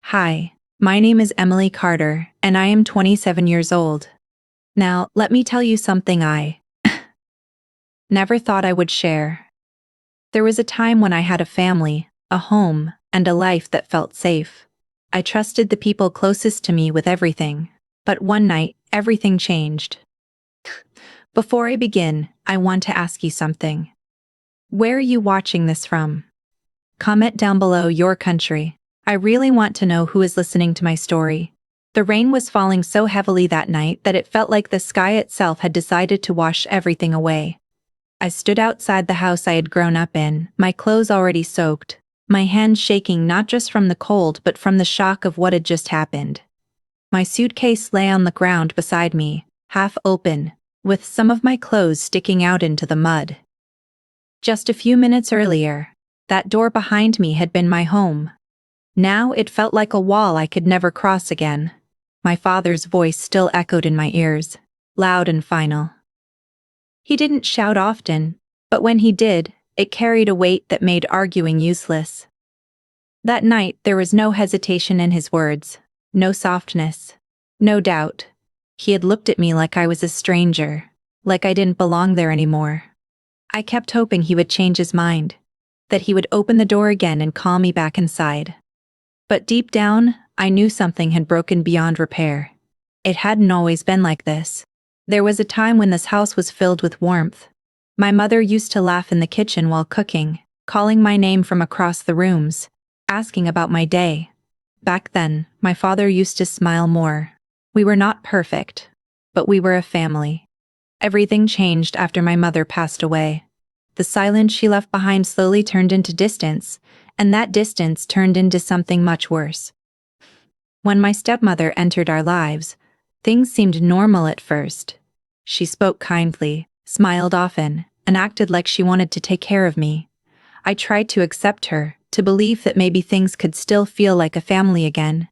Hi, my name is Emily Carter, and I am 27 years old. Now, let me tell you something I never thought I would share. There was a time when I had a family, a home, and a life that felt safe. I trusted the people closest to me with everything. But one night, everything changed. Before I begin, I want to ask you something. Where are you watching this from? Comment down below your country. I really want to know who is listening to my story. The rain was falling so heavily that night that it felt like the sky itself had decided to wash everything away. I stood outside the house I had grown up in, my clothes already soaked, my hands shaking not just from the cold but from the shock of what had just happened. My suitcase lay on the ground beside me, half open, with some of my clothes sticking out into the mud. Just a few minutes earlier, that door behind me had been my home. Now it felt like a wall I could never cross again. My father's voice still echoed in my ears, loud and final. He didn't shout often, but when he did, it carried a weight that made arguing useless. That night there was no hesitation in his words, no softness, no doubt. He had looked at me like I was a stranger, like I didn't belong there anymore. I kept hoping he would change his mind, that he would open the door again and call me back inside. But deep down, I knew something had broken beyond repair. It hadn't always been like this. There was a time when this house was filled with warmth. My mother used to laugh in the kitchen while cooking, calling my name from across the rooms, asking about my day. Back then, my father used to smile more. We were not perfect, but we were a family. Everything changed after my mother passed away. The silence she left behind slowly turned into distance, and that distance turned into something much worse. When my stepmother entered our lives, things seemed normal at first. She spoke kindly, smiled often, and acted like she wanted to take care of me. I tried to accept her, to believe that maybe things could still feel like a family again.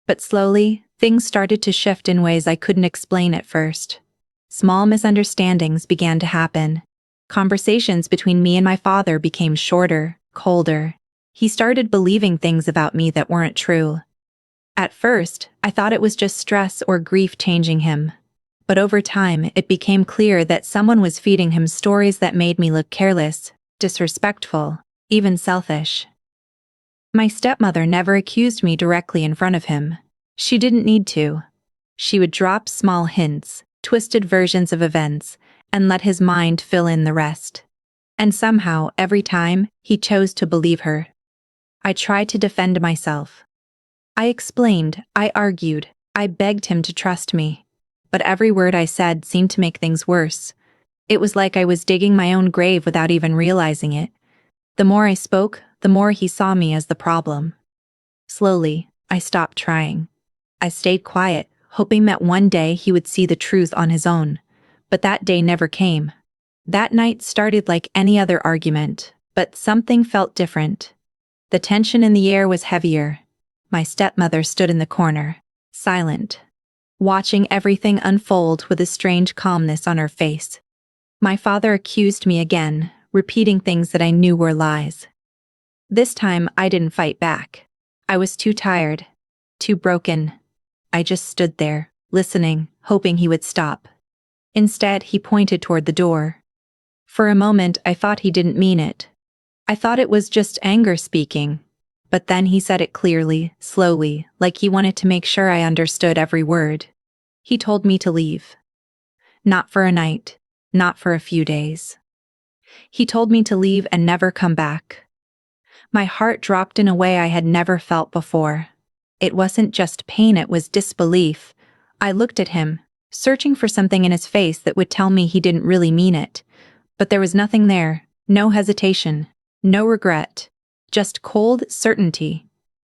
But slowly, things started to shift in ways I couldn't explain at first. Small misunderstandings began to happen. Conversations between me and my father became shorter, colder. He started believing things about me that weren't true. At first, I thought it was just stress or grief changing him. But over time, it became clear that someone was feeding him stories that made me look careless, disrespectful, even selfish. My stepmother never accused me directly in front of him. She didn't need to. She would drop small hints, twisted versions of events, and let his mind fill in the rest. And somehow, every time, he chose to believe her. I tried to defend myself. I explained, I argued, I begged him to trust me. But every word I said seemed to make things worse. It was like I was digging my own grave without even realizing it. The more I spoke, the more he saw me as the problem. Slowly, I stopped trying. I stayed quiet, hoping that one day he would see the truth on his own. But that day never came. That night started like any other argument, but something felt different. The tension in the air was heavier. My stepmother stood in the corner, silent, watching everything unfold with a strange calmness on her face. My father accused me again, repeating things that I knew were lies. This time, I didn't fight back. I was too tired, too broken. I just stood there, listening, hoping he would stop. Instead, he pointed toward the door. For a moment, I thought he didn't mean it. I thought it was just anger speaking. But then he said it clearly, slowly, like he wanted to make sure I understood every word. He told me to leave. Not for a night, not for a few days. He told me to leave and never come back. My heart dropped in a way I had never felt before. It wasn't just pain, it was disbelief. I looked at him, searching for something in his face that would tell me he didn't really mean it. But there was nothing there, no hesitation, no regret, just cold certainty.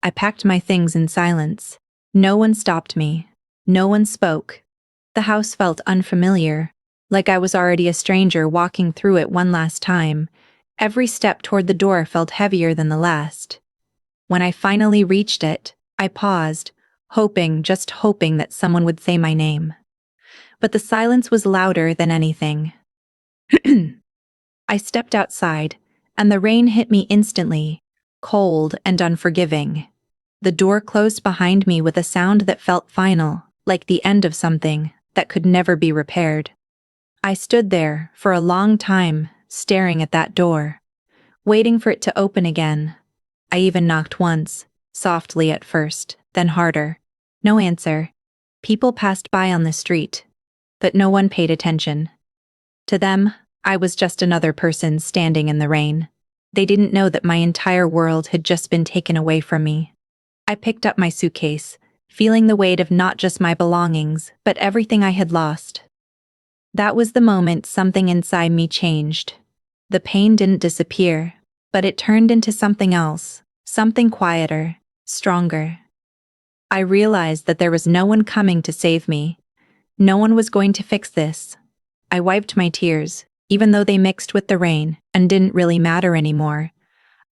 I packed my things in silence. No one stopped me. No one spoke. The house felt unfamiliar, like I was already a stranger walking through it one last time. Every step toward the door felt heavier than the last. When I finally reached it, I paused, hoping, just hoping that someone would say my name. But the silence was louder than anything. I stepped outside, and the rain hit me instantly, cold and unforgiving. The door closed behind me with a sound that felt final, like the end of something that could never be repaired. I stood there for a long time, staring at that door, waiting for it to open again. I even knocked once, softly at first, then harder. No answer. People passed by on the street, but no one paid attention. To them, I was just another person standing in the rain. They didn't know that my entire world had just been taken away from me. I picked up my suitcase, feeling the weight of not just my belongings, but everything I had lost. That was the moment something inside me changed. The pain didn't disappear, but it turned into something else, something quieter, stronger. I realized that there was no one coming to save me. No one was going to fix this. I wiped my tears, even though they mixed with the rain and didn't really matter anymore.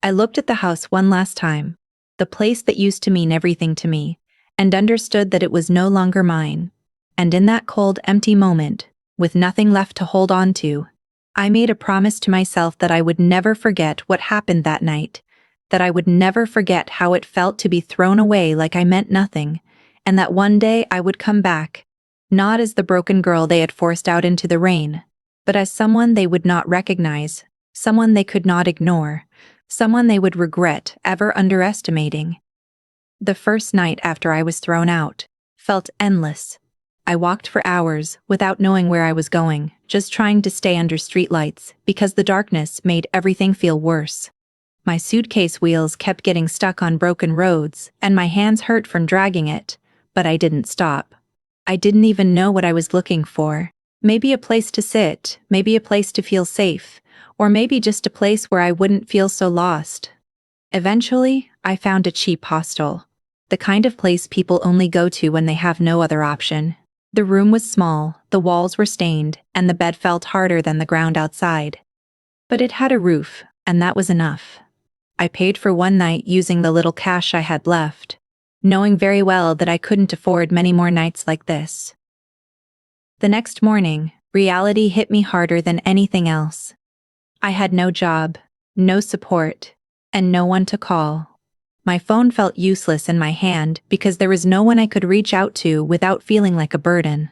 I looked at the house one last time, the place that used to mean everything to me, and understood that it was no longer mine. And in that cold, empty moment, with nothing left to hold on to, I made a promise to myself that I would never forget what happened that night, that I would never forget how it felt to be thrown away like I meant nothing, and that one day I would come back, not as the broken girl they had forced out into the rain, but as someone they would not recognize, someone they could not ignore, someone they would regret ever underestimating. The first night after I was thrown out felt endless. I walked for hours without knowing where I was going, just trying to stay under streetlights because the darkness made everything feel worse. My suitcase wheels kept getting stuck on broken roads, and my hands hurt from dragging it, but I didn't stop. I didn't even know what I was looking for. Maybe a place to sit, maybe a place to feel safe, or maybe just a place where I wouldn't feel so lost. Eventually, I found a cheap hostel, the kind of place people only go to when they have no other option. The room was small, the walls were stained, and the bed felt harder than the ground outside. But it had a roof, and that was enough. I paid for one night using the little cash I had left, knowing very well that I couldn't afford many more nights like this. The next morning, reality hit me harder than anything else. I had no job, no support, and no one to call. My phone felt useless in my hand because there was no one I could reach out to without feeling like a burden.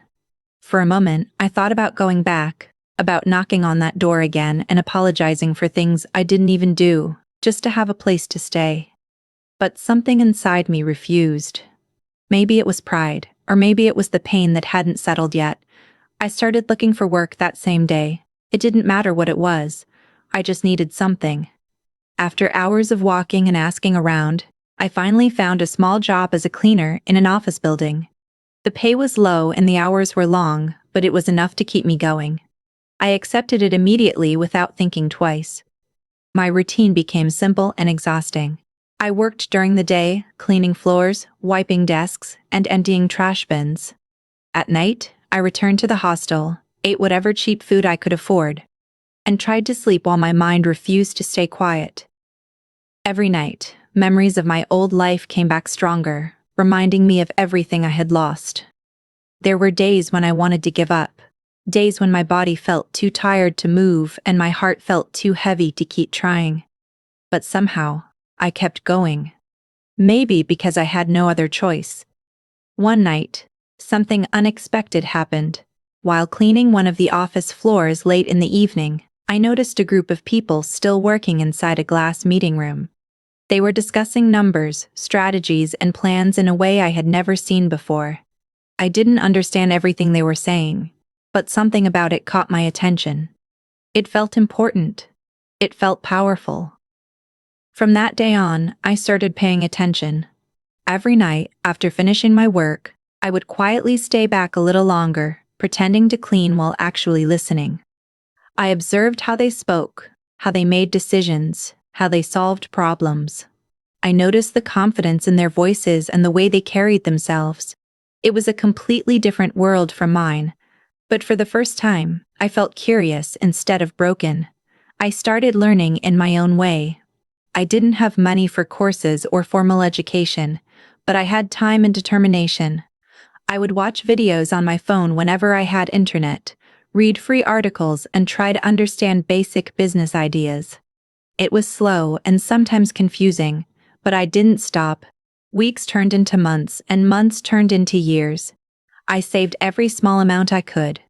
For a moment, I thought about going back, about knocking on that door again and apologizing for things I didn't even do, just to have a place to stay. But something inside me refused. Maybe it was pride, or maybe it was the pain that hadn't settled yet. I started looking for work that same day. It didn't matter what it was. I just needed something. After hours of walking and asking around, I finally found a small job as a cleaner in an office building. The pay was low and the hours were long, but it was enough to keep me going. I accepted it immediately without thinking twice. My routine became simple and exhausting. I worked during the day, cleaning floors, wiping desks, and emptying trash bins. At night, I returned to the hostel, ate whatever cheap food I could afford, and tried to sleep while my mind refused to stay quiet. Every night, memories of my old life came back stronger, reminding me of everything I had lost. There were days when I wanted to give up, days when my body felt too tired to move and my heart felt too heavy to keep trying. But somehow, I kept going. Maybe because I had no other choice. One night, something unexpected happened. While cleaning one of the office floors late in the evening, I noticed a group of people still working inside a glass meeting room. They were discussing numbers, strategies, and plans in a way I had never seen before. I didn't understand everything they were saying, but something about it caught my attention. It felt important. It felt powerful. From that day on, I started paying attention. Every night, after finishing my work, I would quietly stay back a little longer, pretending to clean while actually listening. I observed how they spoke, how they made decisions, how they solved problems. I noticed the confidence in their voices and the way they carried themselves. It was a completely different world from mine, but for the first time, I felt curious instead of broken. I started learning in my own way. I didn't have money for courses or formal education, but I had time and determination. I would watch videos on my phone whenever I had internet, read free articles, and try to understand basic business ideas. It was slow and sometimes confusing, but I didn't stop. Weeks turned into months, and months turned into years. I saved every small amount I could.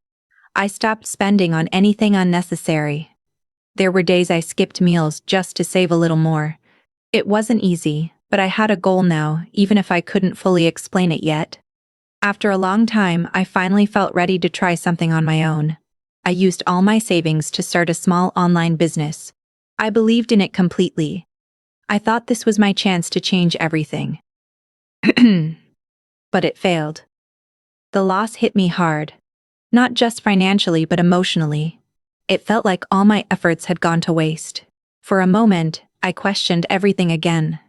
I stopped spending on anything unnecessary. There were days I skipped meals just to save a little more. It wasn't easy, but I had a goal now, even if I couldn't fully explain it yet. After a long time, I finally felt ready to try something on my own. I used all my savings to start a small online business. I believed in it completely. I thought this was my chance to change everything. But it failed. The loss hit me hard. Not just financially but emotionally. It felt like all my efforts had gone to waste. For a moment, I questioned everything again.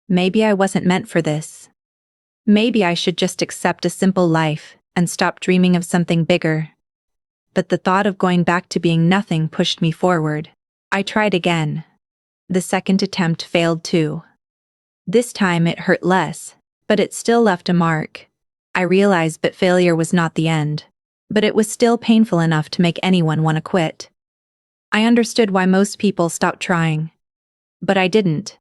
Maybe I wasn't meant for this. Maybe I should just accept a simple life and stop dreaming of something bigger. But the thought of going back to being nothing pushed me forward. I tried again. The second attempt failed too. This time it hurt less, but it still left a mark. I realized that failure was not the end, but it was still painful enough to make anyone want to quit. I understood why most people stopped trying. But I didn't.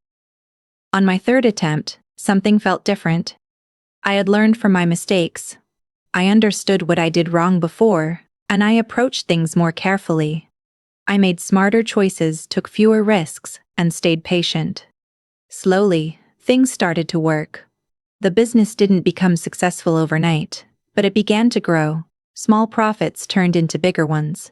On my third attempt, something felt different. I had learned from my mistakes. I understood what I did wrong before, and I approached things more carefully. I made smarter choices, took fewer risks, and stayed patient. Slowly, things started to work. The business didn't become successful overnight, but it began to grow. Small profits turned into bigger ones.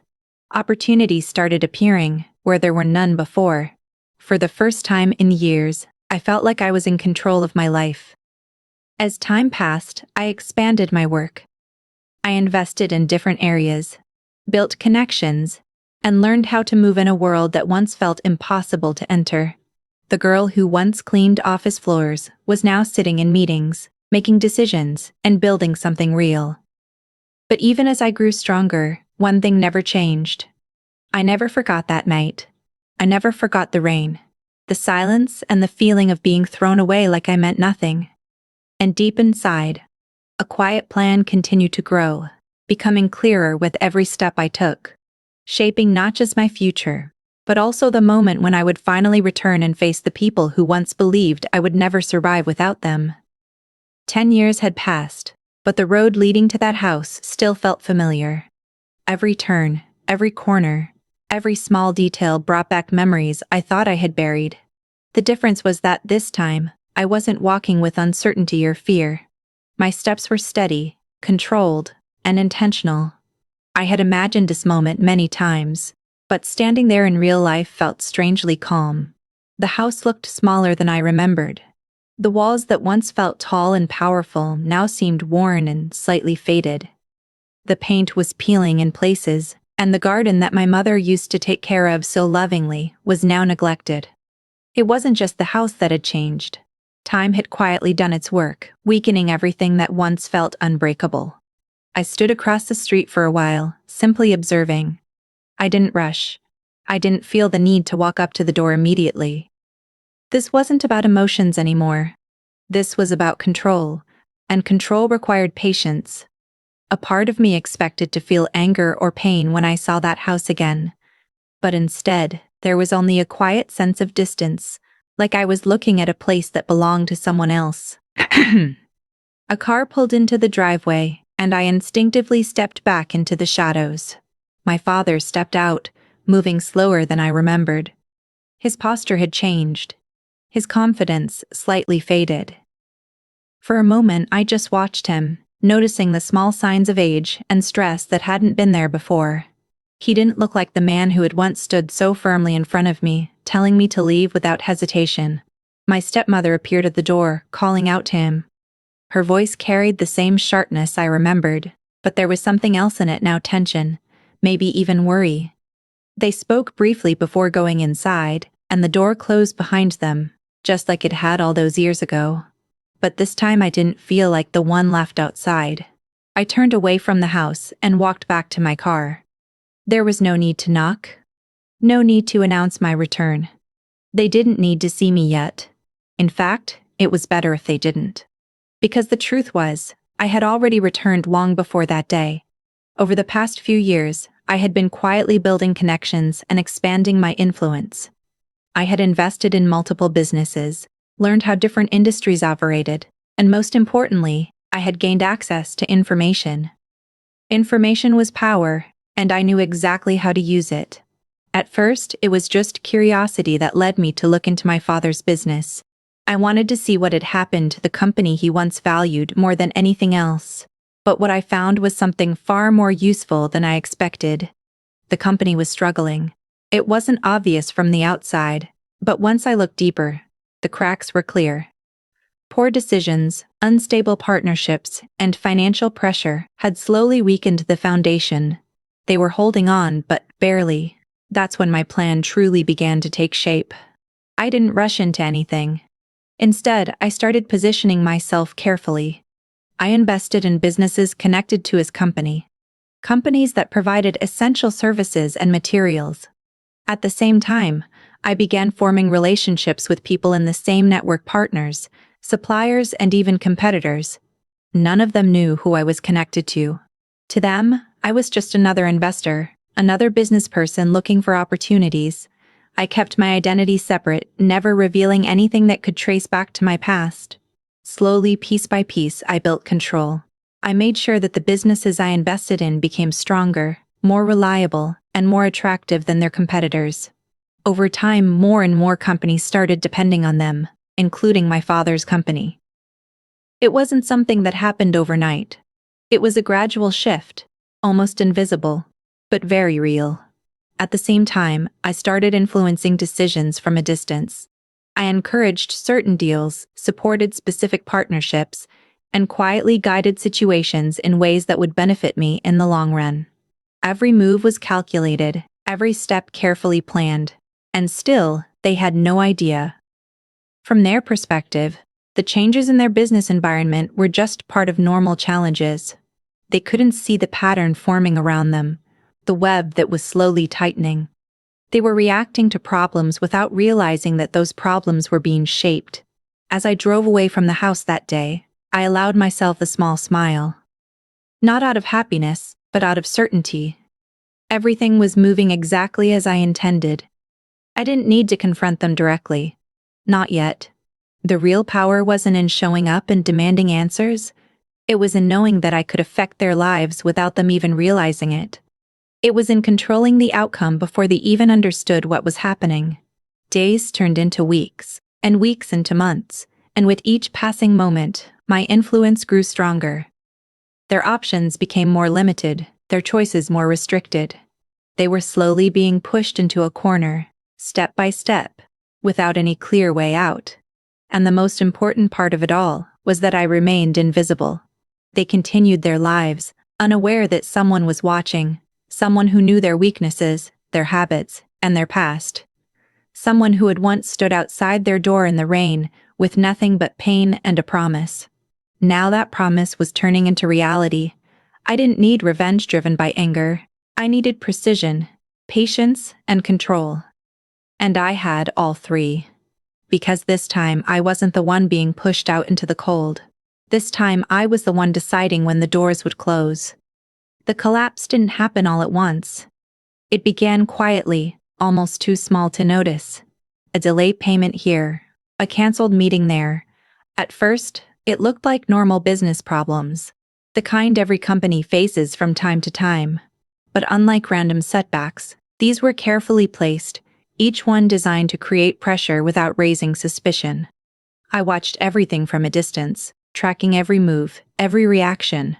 Opportunities started appearing where there were none before. For the first time in years, I felt like I was in control of my life. As time passed, I expanded my work. I invested in different areas, built connections, and learned how to move in a world that once felt impossible to enter. The girl who once cleaned office floors was now sitting in meetings, making decisions, and building something real. But even as I grew stronger, one thing never changed. I never forgot that night. I never forgot the rain, the silence, and the feeling of being thrown away like I meant nothing. And deep inside, a quiet plan continued to grow, becoming clearer with every step I took, shaping not just my future, but also the moment when I would finally return and face the people who once believed I would never survive without them. 10 years had passed, but the road leading to that house still felt familiar. Every turn, every corner, every small detail brought back memories I thought I had buried. The difference was that this time, I wasn't walking with uncertainty or fear. My steps were steady, controlled, and intentional. I had imagined this moment many times, but standing there in real life felt strangely calm. The house looked smaller than I remembered. The walls that once felt tall and powerful now seemed worn and slightly faded. The paint was peeling in places, and the garden that my mother used to take care of so lovingly was now neglected. It wasn't just the house that had changed. Time had quietly done its work, weakening everything that once felt unbreakable. I stood across the street for a while, simply observing. I didn't rush. I didn't feel the need to walk up to the door immediately. This wasn't about emotions anymore. This was about control, and control required patience. A part of me expected to feel anger or pain when I saw that house again. But instead, there was only a quiet sense of distance, like I was looking at a place that belonged to someone else. A car pulled into the driveway, and I instinctively stepped back into the shadows. My father stepped out, moving slower than I remembered. His posture had changed. His confidence slightly faded. For a moment, I just watched him, noticing the small signs of age and stress that hadn't been there before. He didn't look like the man who had once stood so firmly in front of me, telling me to leave without hesitation. My stepmother appeared at the door, calling out to him. Her voice carried the same sharpness I remembered, but there was something else in it now, tension, maybe even worry. They spoke briefly before going inside, and the door closed behind them, just like it had all those years ago. But this time I didn't feel like the one left outside. I turned away from the house and walked back to my car. There was no need to knock. No need to announce my return. They didn't need to see me yet. In fact, it was better if they didn't. Because the truth was, I had already returned long before that day. Over the past few years, I had been quietly building connections and expanding my influence. I had invested in multiple businesses, learned how different industries operated, and most importantly, I had gained access to information. Information was power, and I knew exactly how to use it. At first, it was just curiosity that led me to look into my father's business. I wanted to see what had happened to the company he once valued more than anything else. But what I found was something far more useful than I expected. The company was struggling. It wasn't obvious from the outside, but once I looked deeper, the cracks were clear. Poor decisions, unstable partnerships, and financial pressure had slowly weakened the foundation. They were holding on, but barely. That's when my plan truly began to take shape. I didn't rush into anything. Instead, I started positioning myself carefully. I invested in businesses connected to his company. Companies that provided essential services and materials. At the same time, I began forming relationships with people in the same network: partners, suppliers, and even competitors. None of them knew who I was connected to. To them, I was just another investor, another business person looking for opportunities. I kept my identity separate, never revealing anything that could trace back to my past. Slowly, piece by piece, I built control. I made sure that the businesses I invested in became stronger, more reliable, and more attractive than their competitors. Over time, more and more companies started depending on them, including my father's company. It wasn't something that happened overnight. It was a gradual shift, almost invisible, but very real. At the same time, I started influencing decisions from a distance. I encouraged certain deals, supported specific partnerships, and quietly guided situations in ways that would benefit me in the long run. Every move was calculated, every step carefully planned, and still, they had no idea. From their perspective, the changes in their business environment were just part of normal challenges. They couldn't see the pattern forming around them, the web that was slowly tightening. They were reacting to problems without realizing that those problems were being shaped. As I drove away from the house that day, I allowed myself a small smile. Not out of happiness, but out of certainty. Everything was moving exactly as I intended. I didn't need to confront them directly. Not yet. The real power wasn't in showing up and demanding answers. It was in knowing that I could affect their lives without them even realizing it. It was in controlling the outcome before they even understood what was happening. Days turned into weeks, and weeks into months, and with each passing moment, my influence grew stronger. Their options became more limited, their choices more restricted. They were slowly being pushed into a corner, step by step, without any clear way out. And the most important part of it all was that I remained invisible. They continued their lives, unaware that someone was watching, someone who knew their weaknesses, their habits, and their past. Someone who had once stood outside their door in the rain, with nothing but pain and a promise. Now that promise was turning into reality. I didn't need revenge driven by anger. I needed precision, patience, and control. And I had all three. Because this time I wasn't the one being pushed out into the cold. This time I was the one deciding when the doors would close. The collapse didn't happen all at once. It began quietly, almost too small to notice. A delayed payment here, a canceled meeting there. At first, it looked like normal business problems, the kind every company faces from time to time. But unlike random setbacks, these were carefully placed, each one designed to create pressure without raising suspicion. I watched everything from a distance, tracking every move, every reaction.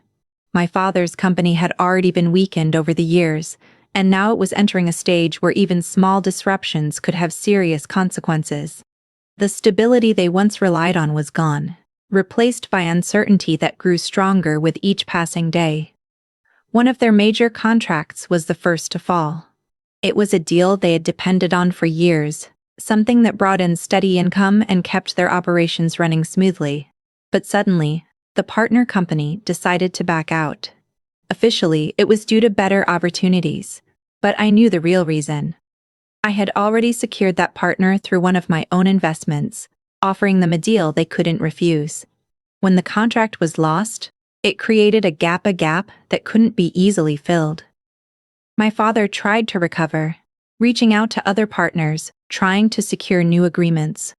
My father's company had already been weakened over the years, and now it was entering a stage where even small disruptions could have serious consequences. The stability they once relied on was gone, replaced by uncertainty that grew stronger with each passing day. One of their major contracts was the first to fall. It was a deal they had depended on for years, something that brought in steady income and kept their operations running smoothly. But suddenly, the partner company decided to back out. Officially, it was due to better opportunities, but I knew the real reason. I had already secured that partner through one of my own investments, offering them a deal they couldn't refuse. When the contract was lost, it created a gap that couldn't be easily filled. My father tried to recover, reaching out to other partners, trying to secure new agreements.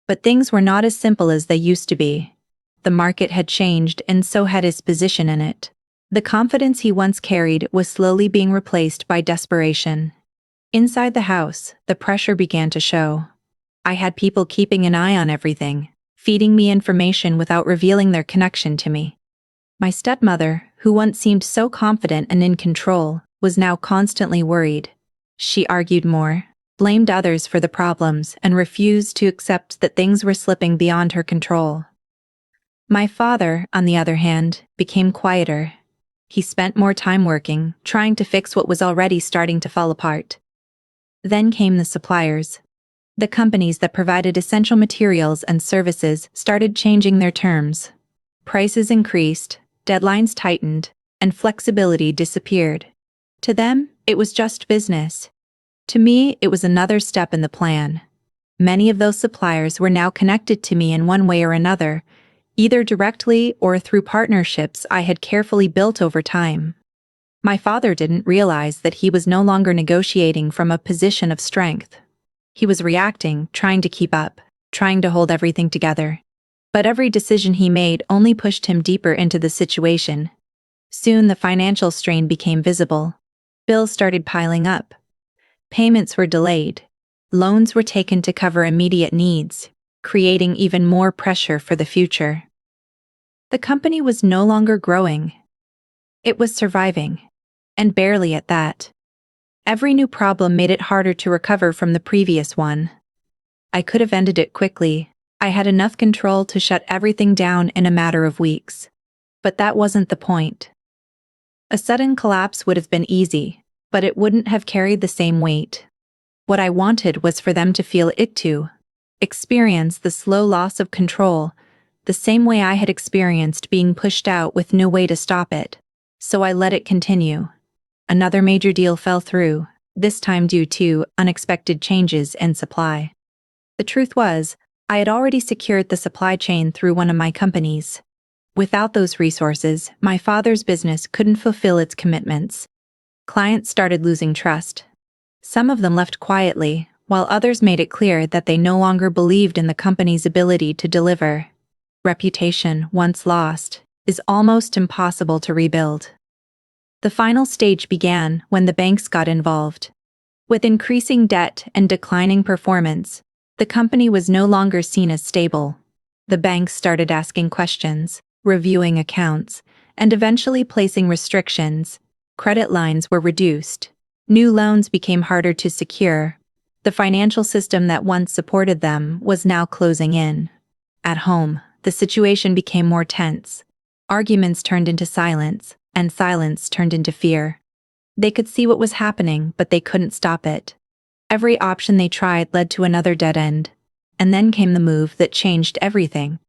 But things were not as simple as they used to be. The market had changed, and so had his position in it. The confidence he once carried was slowly being replaced by desperation. Inside the house, the pressure began to show. I had people keeping an eye on everything, feeding me information without revealing their connection to me. My stepmother, who once seemed so confident and in control, was now constantly worried. She argued more, blamed others for the problems, and refused to accept that things were slipping beyond her control. My father, on the other hand, became quieter. He spent more time working, trying to fix what was already starting to fall apart. Then came the suppliers. The companies that provided essential materials and services started changing their terms. Prices increased, deadlines tightened, and flexibility disappeared. To them, it was just business. To me, it was another step in the plan. Many of those suppliers were now connected to me in one way or another, either directly or through partnerships I had carefully built over time. My father didn't realize that he was no longer negotiating from a position of strength. He was reacting, trying to keep up, trying to hold everything together. But every decision he made only pushed him deeper into the situation. Soon the financial strain became visible. Bills started piling up. Payments were delayed. Loans were taken to cover immediate needs, creating even more pressure for the future. The company was no longer growing. It was surviving, and barely at that. Every new problem made it harder to recover from the previous one. I could have ended it quickly. I had enough control to shut everything down in a matter of weeks. But that wasn't the point. A sudden collapse would have been easy, but it wouldn't have carried the same weight. What I wanted was for them to feel it too, experience the slow loss of control, the same way I had experienced being pushed out with no way to stop it. So I let it continue. Another major deal fell through, this time due to unexpected changes in supply. The truth was, I had already secured the supply chain through one of my companies. Without those resources, my father's business couldn't fulfill its commitments. Clients started losing trust. Some of them left quietly, while others made it clear that they no longer believed in the company's ability to deliver. Reputation, once lost, is almost impossible to rebuild. The final stage began when the banks got involved. With increasing debt and declining performance, the company was no longer seen as stable. The banks started asking questions, reviewing accounts, and eventually placing restrictions. Credit lines were reduced. New loans became harder to secure. The financial system that once supported them was now closing in. At home, the situation became more tense. Arguments turned into silence, and silence turned into fear. They could see what was happening, but they couldn't stop it. Every option they tried led to another dead end. And then came the move that changed everything.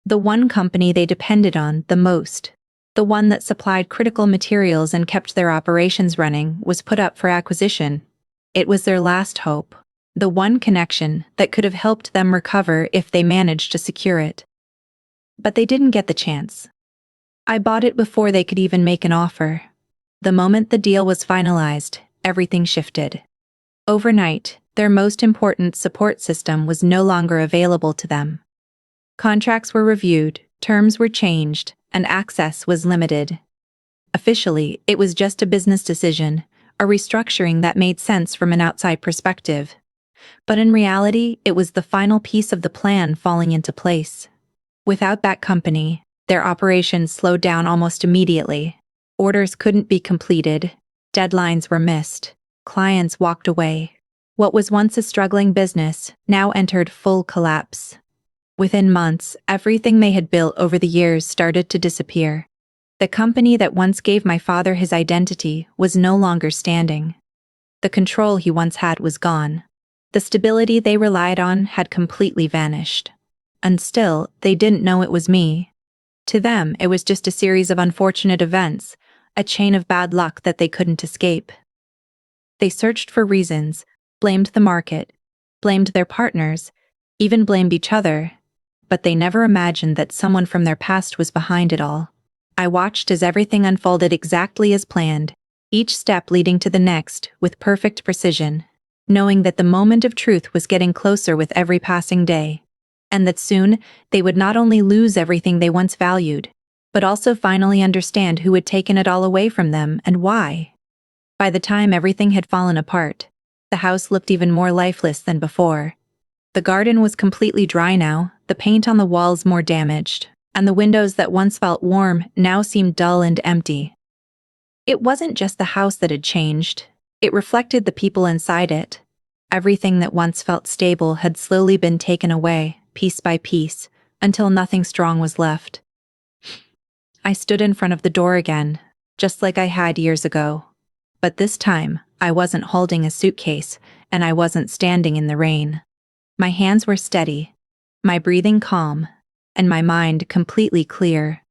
The one company they depended on the most, the one that supplied critical materials and kept their operations running, was put up for acquisition. It was their last hope, the one connection that could have helped them recover if they managed to secure it. But they didn't get the chance. I bought it before they could even make an offer. The moment the deal was finalized, everything shifted. Overnight, their most important support system was no longer available to them. Contracts were reviewed, terms were changed, and access was limited. Officially, it was just a business decision, a restructuring that made sense from an outside perspective. But in reality, it was the final piece of the plan falling into place. Without that company, their operations slowed down almost immediately. Orders couldn't be completed, deadlines were missed, clients walked away. What was once a struggling business now entered full collapse. Within months, everything they had built over the years started to disappear. The company that once gave my father his identity was no longer standing. The control he once had was gone. The stability they relied on had completely vanished. And still, they didn't know it was me. To them, it was just a series of unfortunate events, a chain of bad luck that they couldn't escape. They searched for reasons, blamed the market, blamed their partners, even blamed each other. But they never imagined that someone from their past was behind it all. I watched as everything unfolded exactly as planned, each step leading to the next with perfect precision, knowing that the moment of truth was getting closer with every passing day. and that soon they would not only lose everything they once valued, but also finally understand who had taken it all away from them and why. By the time everything had fallen apart, the house looked even more lifeless than before. The garden was completely dry now, the paint on the walls more damaged, and the windows that once felt warm now seemed dull and empty. It wasn't just the house that had changed, it reflected the people inside it. Everything that once felt stable had slowly been taken away, piece by piece, until nothing strong was left. I stood in front of the door again, just like I had years ago. But this time, I wasn't holding a suitcase, and I wasn't standing in the rain. My hands were steady, my breathing calm, and my mind completely clear.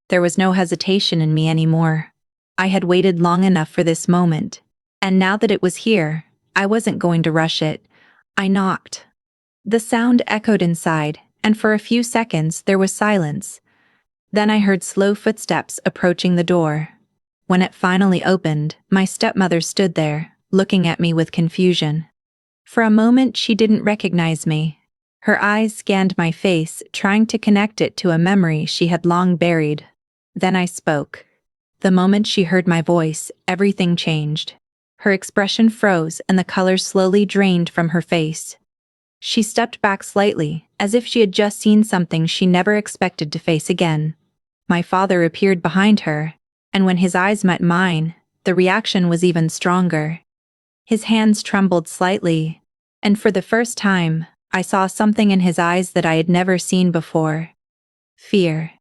There was no hesitation in me anymore. I had waited long enough for this moment, and now that it was here, I wasn't going to rush it. I knocked. The sound echoed inside, and for a few seconds there was silence. Then I heard slow footsteps approaching the door. When it finally opened, my stepmother stood there, looking at me with confusion. For a moment she didn't recognize me. Her eyes scanned my face, trying to connect it to a memory she had long buried. Then I spoke. The moment she heard my voice, everything changed. Her expression froze and the color slowly drained from her face. She stepped back slightly, as if she had just seen something she never expected to face again. My father appeared behind her, and when his eyes met mine, the reaction was even stronger. His hands trembled slightly, and for the first time, I saw something in his eyes that I had never seen before. Fear.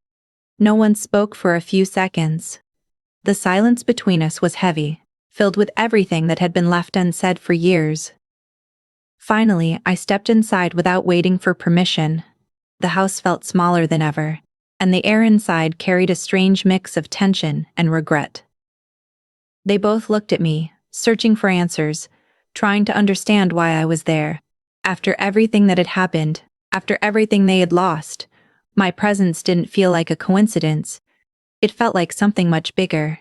No one spoke for a few seconds. The silence between us was heavy, filled with everything that had been left unsaid for years. Finally, I stepped inside without waiting for permission. The house felt smaller than ever, and the air inside carried a strange mix of tension and regret. They both looked at me, searching for answers, trying to understand why I was there. After everything that had happened, after everything they had lost, my presence didn't feel like a coincidence. It felt like something much bigger.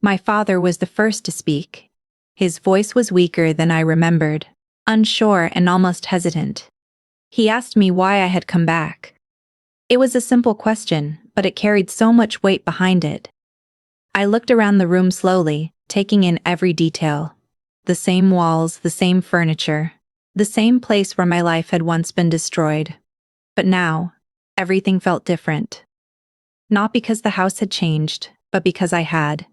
My father was the first to speak. His voice was weaker than I remembered, unsure and almost hesitant. He asked me why I had come back. It was a simple question, but it carried so much weight behind it. I looked around the room slowly, taking in every detail. The same walls, the same furniture, the same place where my life had once been destroyed. But now, everything felt different. Not because the house had changed, but because I had.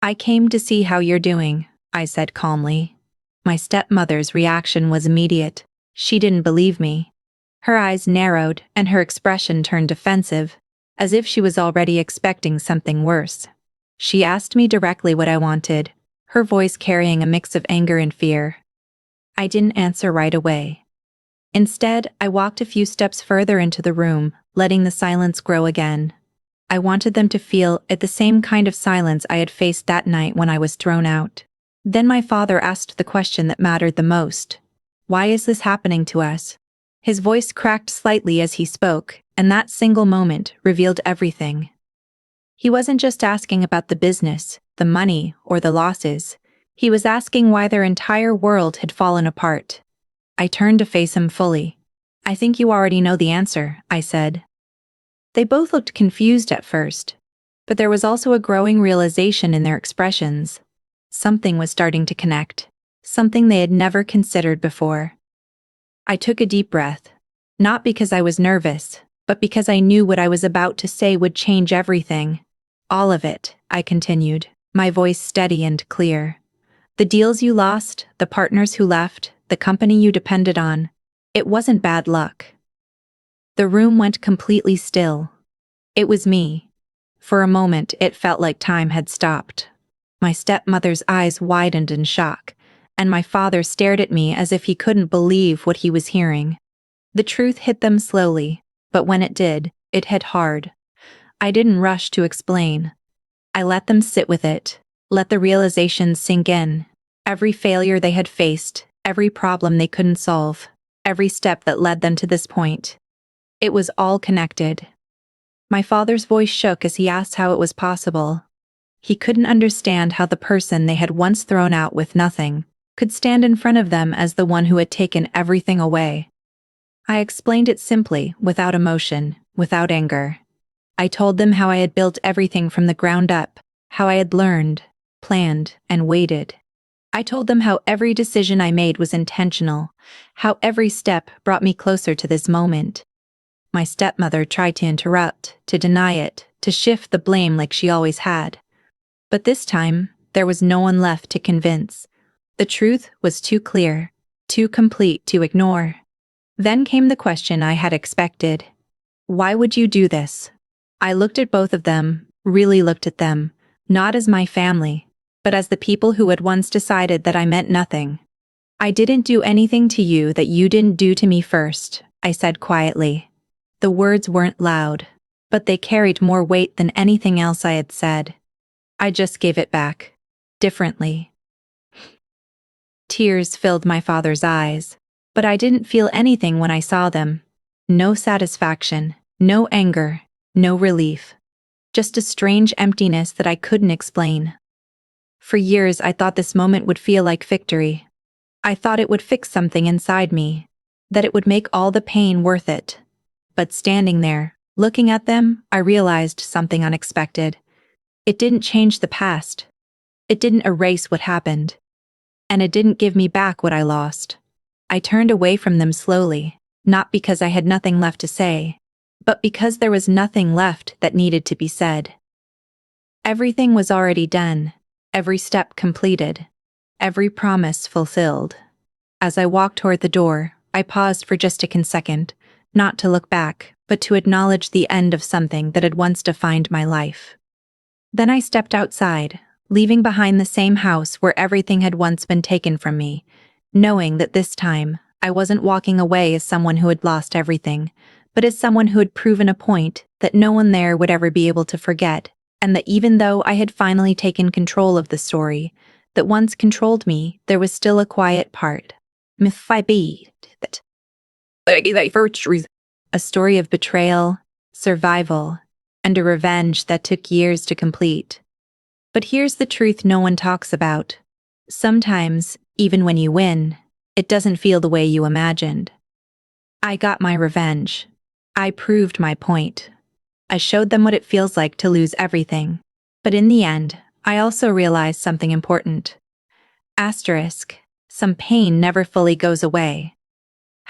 "I came to see how you're doing," I said calmly. My stepmother's reaction was immediate. She didn't believe me. Her eyes narrowed and her expression turned defensive, as if she was already expecting something worse. She asked me directly what I wanted, her voice carrying a mix of anger and fear. I didn't answer right away. Instead, I walked a few steps further into the room, letting the silence grow again. I wanted them to feel it, the same kind of silence I had faced that night when I was thrown out. Then my father asked the question that mattered the most. "Why is this happening to us?" His voice cracked slightly as he spoke, and that single moment revealed everything. He wasn't just asking about the business, the money, or the losses. He was asking why their entire world had fallen apart. I turned to face him fully. "I think you already know the answer," I said. They both looked confused at first, but there was also a growing realization in their expressions. Something was starting to connect, something they had never considered before. I took a deep breath, not because I was nervous, but because I knew what I was about to say would change everything. "All of it," I continued, my voice steady and clear. "The deals you lost, the partners who left, the company you depended on. It wasn't bad luck." The room went completely still. It was me. For a moment, it felt like time had stopped. My stepmother's eyes widened in shock, and my father stared at me as if he couldn't believe what he was hearing. The truth hit them slowly, but when it did, it hit hard. I didn't rush to explain. I let them sit with it, let the realization sink in. Every failure they had faced, every problem they couldn't solve, every step that led them to this point. It was all connected. My father's voice shook as he asked how it was possible. He couldn't understand how the person they had once thrown out with nothing could stand in front of them as the one who had taken everything away. I explained it simply, without emotion, without anger. I told them how I had built everything from the ground up, how I had learned, planned, and waited. I told them how every decision I made was intentional, how every step brought me closer to this moment. My stepmother tried to interrupt, to deny it, to shift the blame like she always had. But this time, there was no one left to convince. The truth was too clear, too complete to ignore. Then came the question I had expected. Why would you do this? I looked at both of them, really looked at them, not as my family, but as the people who had once decided that I meant nothing. I didn't do anything to you that you didn't do to me first, I said quietly. The words weren't loud, but they carried more weight than anything else I had said. I just gave it back. Differently. Tears filled my father's eyes, but I didn't feel anything when I saw them. No satisfaction, no anger, no relief. Just a strange emptiness that I couldn't explain. For years I thought this moment would feel like victory. I thought it would fix something inside me, that it would make all the pain worth it. But standing there, looking at them, I realized something unexpected. It didn't change the past. It didn't erase what happened. And it didn't give me back what I lost. I turned away from them slowly, not because I had nothing left to say, but because there was nothing left that needed to be said. Everything was already done, every step completed, every promise fulfilled. As I walked toward the door, I paused for just a second, not to look back, but to acknowledge the end of something that had once defined my life. Then I stepped outside, leaving behind the same house where everything had once been taken from me, knowing that this time, I wasn't walking away as someone who had lost everything, but as someone who had proven a point that no one there would ever be able to forget, and that even though I had finally taken control of the story that once controlled me, there was still a quiet part. A story of betrayal, survival, and a revenge that took years to complete. But here's the truth no one talks about. Sometimes, even when you win, it doesn't feel the way you imagined. I got my revenge. I proved my point. I showed them what it feels like to lose everything. But in the end, I also realized something important. Asterisk. Some pain never fully goes away.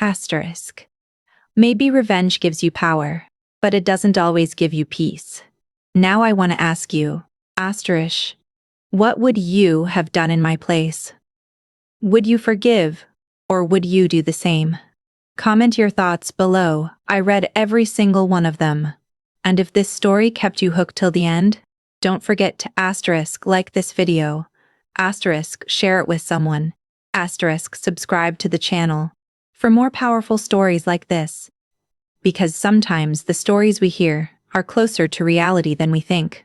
Asterisk. Maybe revenge gives you power, but it doesn't always give you peace. Now I want to ask you, asterisk, what would you have done in my place? Would you forgive, or would you do the same? Comment your thoughts below. I read every single one of them. And if this story kept you hooked till the end, don't forget to asterisk like this video, asterisk share it with someone, asterisk subscribe to the channel for more powerful stories like this. Because sometimes the stories we hear are closer to reality than we think.